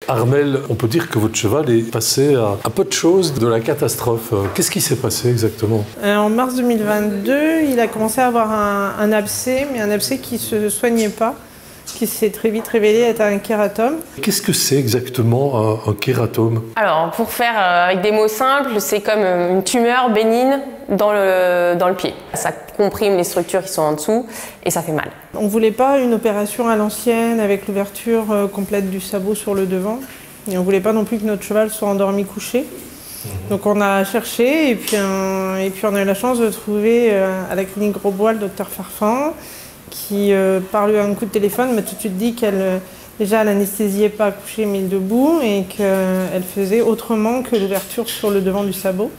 Armelle, on peut dire que votre cheval est passé à peu de choses de la catastrophe. Qu'est-ce qui s'est passé exactement? En mars 2022, il a commencé à avoir un abcès, mais un abcès qui ne se soignait pas, qui s'est très vite révélé être un kératome. Qu'est-ce que c'est exactement un kératome? Alors, pour faire avec des mots simples, c'est comme une tumeur bénigne dans le pied. Ça comprime les structures qui sont en dessous et ça fait mal. On ne voulait pas une opération à l'ancienne avec l'ouverture complète du sabot sur le devant. Et on ne voulait pas non plus que notre cheval soit endormi couché. Donc on a cherché et puis on a eu la chance de trouver à la clinique Grosbois le docteur Farfan qui, par lui un coup de téléphone, m'a tout de suite dit qu'elle déjà l'anesthésiait pas couchée mais debout et qu'elle faisait autrement que l'ouverture sur le devant du sabot.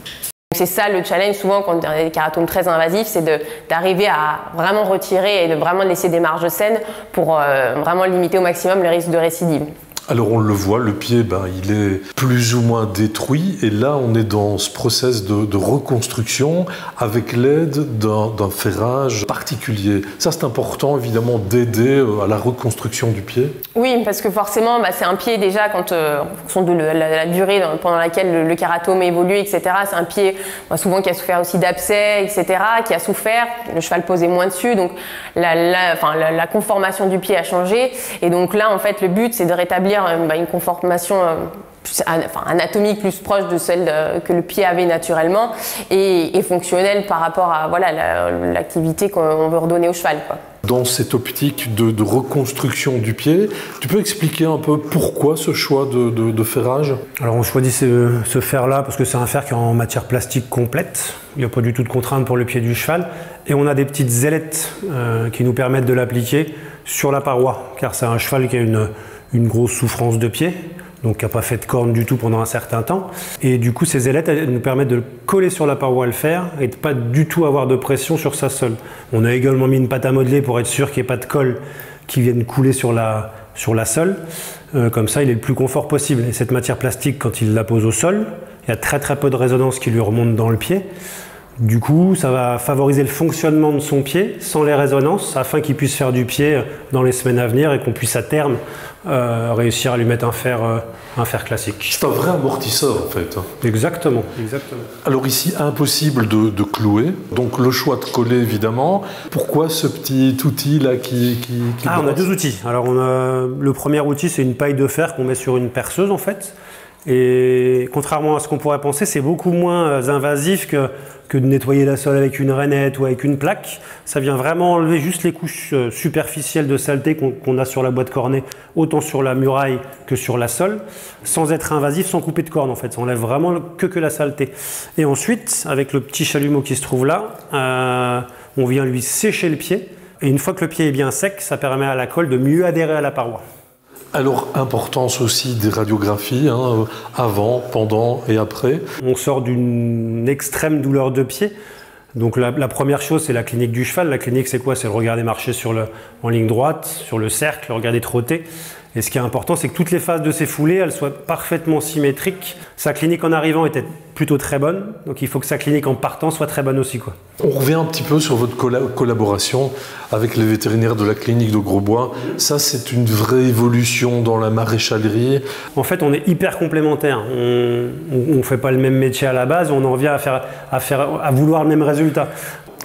C'est ça le challenge souvent quand on a des kératomes très invasifs, c'est d'arriver à vraiment retirer et de vraiment laisser des marges saines pour vraiment limiter au maximum le risque de récidive. Alors on le voit, le pied, il est plus ou moins détruit et là on est dans ce process de reconstruction avec l'aide d'un ferrage particulier. Ça c'est important évidemment d'aider à la reconstruction du pied. Oui, parce que forcément c'est un pied déjà en fonction de la durée pendant laquelle le kératome évolue, etc. C'est un pied souvent qui a souffert aussi d'abcès, etc., qui a souffert, le cheval posait moins dessus, donc la conformation du pied a changé et donc là en fait le but c'est de rétablir une conformation anatomique plus proche de celle que le pied avait naturellement et fonctionnelle par rapport à l'activité qu'on veut redonner au cheval, quoi. Dans cette optique de reconstruction du pied, tu peux expliquer un peu pourquoi ce choix de ferrage? Alors on choisit ce fer-là parce que c'est un fer qui est en matière plastique complète. Il n'y a pas du tout de contrainte pour le pied du cheval. Et on a des petites ailettes qui nous permettent de l'appliquer sur la paroi, car c'est un cheval qui a une grosse souffrance de pied, donc qui n'a pas fait de corne du tout pendant un certain temps. Et du coup, ces ailettes elles nous permettent de le coller sur la paroi le fer et de pas du tout avoir de pression sur sa sole. On a également mis une pâte à modeler pour être sûr qu'il n'y ait pas de colle qui vienne couler sur la sole. Comme ça, il est le plus confort possible. Et cette matière plastique, quand il la pose au sol, il y a très peu de résonance qui lui remonte dans le pied. Du coup, ça va favoriser le fonctionnement de son pied sans les résonances afin qu'il puisse faire du pied dans les semaines à venir et qu'on puisse à terme réussir à lui mettre un fer classique. C'est un vrai amortisseur en fait. Exactement. Alors ici, impossible de clouer, donc le choix de coller évidemment. Pourquoi ce petit outil là qui on a deux outils. Alors le premier outil, c'est une paille de fer qu'on met sur une perceuse en fait. Et contrairement à ce qu'on pourrait penser, c'est beaucoup moins invasif que de nettoyer la sole avec une rainette ou avec une plaque. Ça vient vraiment enlever juste les couches superficielles de saleté qu'on a sur la boîte cornée, autant sur la muraille que sur la sole, sans être invasif, sans couper de corne en fait. Ça enlève vraiment que la saleté. Et ensuite, avec le petit chalumeau qui se trouve là, on vient lui sécher le pied. Et une fois que le pied est bien sec, ça permet à la colle de mieux adhérer à la paroi. Alors, importance aussi des radiographies, avant, pendant et après. On sort d'une extrême douleur de pied. Donc la première chose, c'est la clinique du cheval. La clinique, c'est quoi? C'est le regarder marcher en ligne droite, sur le cercle, le regarder trotter. Et ce qui est important, c'est que toutes les phases de ces foulées, elles soient parfaitement symétriques. Sa clinique en arrivant était plutôt très bonne, donc il faut que sa clinique en partant soit très bonne aussi, quoi. On revient un petit peu sur votre collaboration avec les vétérinaires de la clinique de Grosbois. Ça, c'est une vraie évolution dans la maréchalerie. En fait, on est hyper complémentaires. On ne fait pas le même métier à la base, on en vient à vouloir le même résultat.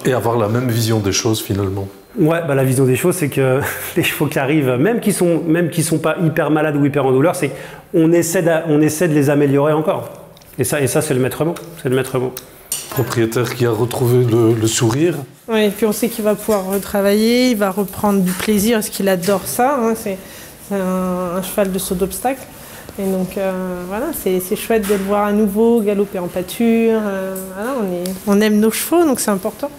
Et avoir la même vision des choses finalement. Ouais, la vision des choses, c'est que les chevaux qui arrivent, même qui sont pas hyper malades ou hyper en douleur, c'est qu'on essaie de les améliorer encore. Et ça c'est le maître mot. C'est le maître mot. Propriétaire qui a retrouvé le sourire. Oui, et puis on sait qu'il va pouvoir retravailler, il va reprendre du plaisir, parce qu'il adore ça. C'est un cheval de saut d'obstacle. Et donc voilà, c'est chouette de le voir à nouveau galoper en pâture. On aime nos chevaux, donc c'est important.